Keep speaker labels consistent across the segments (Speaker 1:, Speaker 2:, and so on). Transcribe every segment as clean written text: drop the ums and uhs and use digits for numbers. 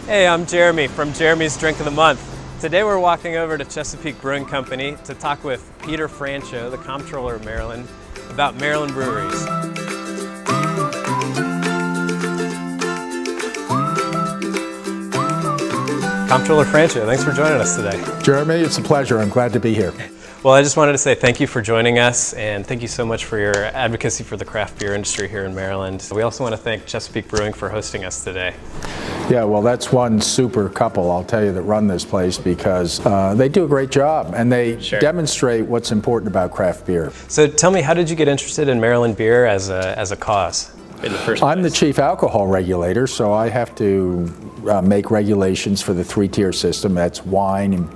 Speaker 1: Hey, I'm Jeremy from Jeremy's Drink of the Month. Today we're walking over to Chesapeake Brewing Company to talk with Peter Franchot, the Comptroller of Maryland, about Maryland breweries. Comptroller Franchot, thanks for joining us today.
Speaker 2: Jeremy, it's a pleasure. I'm glad to be here.
Speaker 1: Well, I just wanted to say thank you for joining us, and thank you so much for your advocacy for the craft beer industry here in Maryland. We also want to thank Chesapeake Brewing for hosting us today.
Speaker 2: Yeah, well, that's one super couple, I'll tell you, that run this place because they do a great job and they demonstrate what's important about craft beer.
Speaker 1: So tell me, how did you get interested in Maryland beer as a cause in the first place?
Speaker 2: I'm the chief alcohol regulator, so I have to make regulations for the three-tier system. That's wine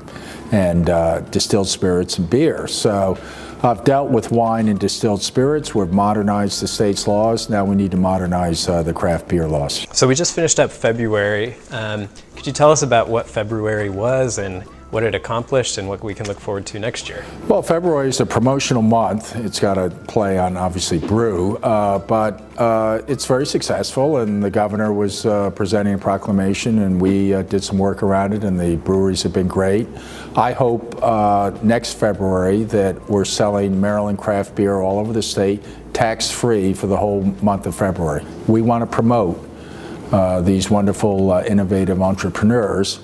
Speaker 2: and distilled spirits and beer. So I've dealt with wine and distilled spirits. We've modernized the state's laws. Now we need to modernize the craft beer laws.
Speaker 1: So we just finished up February. Could you tell us about what February was and what it accomplished and what we can look forward to next year?
Speaker 2: Well, February is a promotional month. It's got to play on, obviously, brew, but it's very successful, and the governor was presenting a proclamation, and we did some work around it, and the breweries have been great. I hope next February that we're selling Maryland craft beer all over the state, tax-free for the whole month of February. We want to promote these wonderful, innovative entrepreneurs.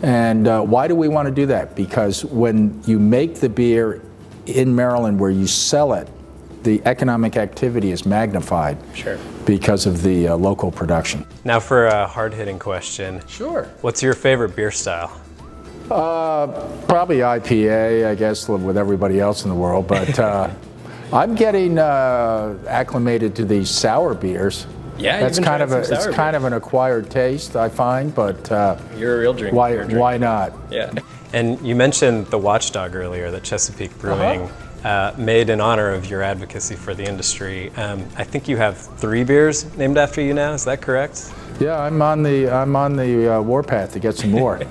Speaker 2: And why do we want to do that? Because when you make the beer in Maryland where you sell it, the economic activity is magnified because of the local production.
Speaker 1: Now for a hard-hitting question.
Speaker 2: Sure.
Speaker 1: What's your favorite beer style?
Speaker 2: Probably IPA, I guess, with everybody else in the world. But I'm getting acclimated to these sour beers.
Speaker 1: Yeah,
Speaker 2: that's kind of an acquired taste, I find, but
Speaker 1: you're a real drinker.
Speaker 2: Why not?
Speaker 1: Yeah. And you mentioned the watchdog earlier that Chesapeake Brewing made in honor of your advocacy for the industry. I think you have 3 beers named after you now. Is that correct?
Speaker 2: Yeah, I'm on the warpath to get some more.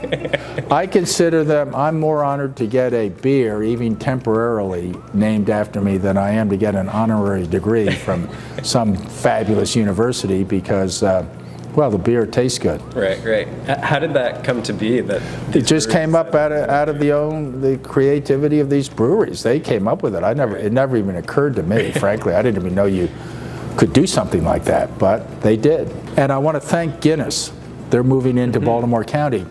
Speaker 2: I consider them. I'm more honored to get a beer, even temporarily named after me, than I am to get an honorary degree from some fabulous university because, well, the beer tastes good.
Speaker 1: Right. How did that come to be? That
Speaker 2: it just came up out of the creativity of these breweries. They came up with it. It never even occurred to me, frankly. I didn't even know you could do something like that, but they did. And I want to thank Guinness. They're moving into Baltimore County.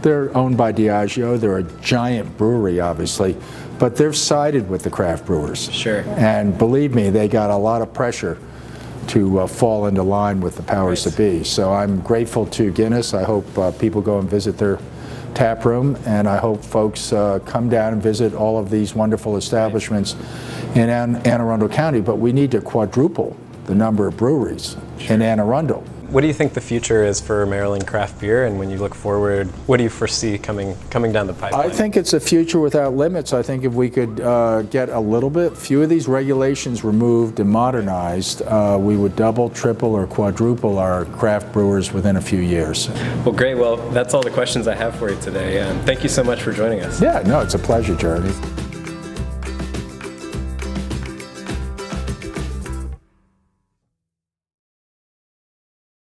Speaker 2: They're owned by Diageo. They're a giant brewery, obviously, but they've sided with the craft brewers.
Speaker 1: Sure.
Speaker 2: And believe me, they got a lot of pressure to fall into line with the powers that be. So I'm grateful to Guinness. I hope people go and visit their tap room, and I hope folks come down and visit all of these wonderful establishments in Anne Arundel County, but we need to quadruple the number of breweries in Anne Arundel.
Speaker 1: What do you think the future is for Maryland craft beer, and when you look forward, what do you foresee coming down the pipeline?
Speaker 2: I think it's a future without limits. I think if we could get a few of these regulations removed and modernized, we would double, triple, or quadruple our craft brewers within a few years.
Speaker 1: Well, great. Well, that's all the questions I have for you today. Thank you so much for joining us.
Speaker 2: Yeah, no, it's a pleasure, Jeremy.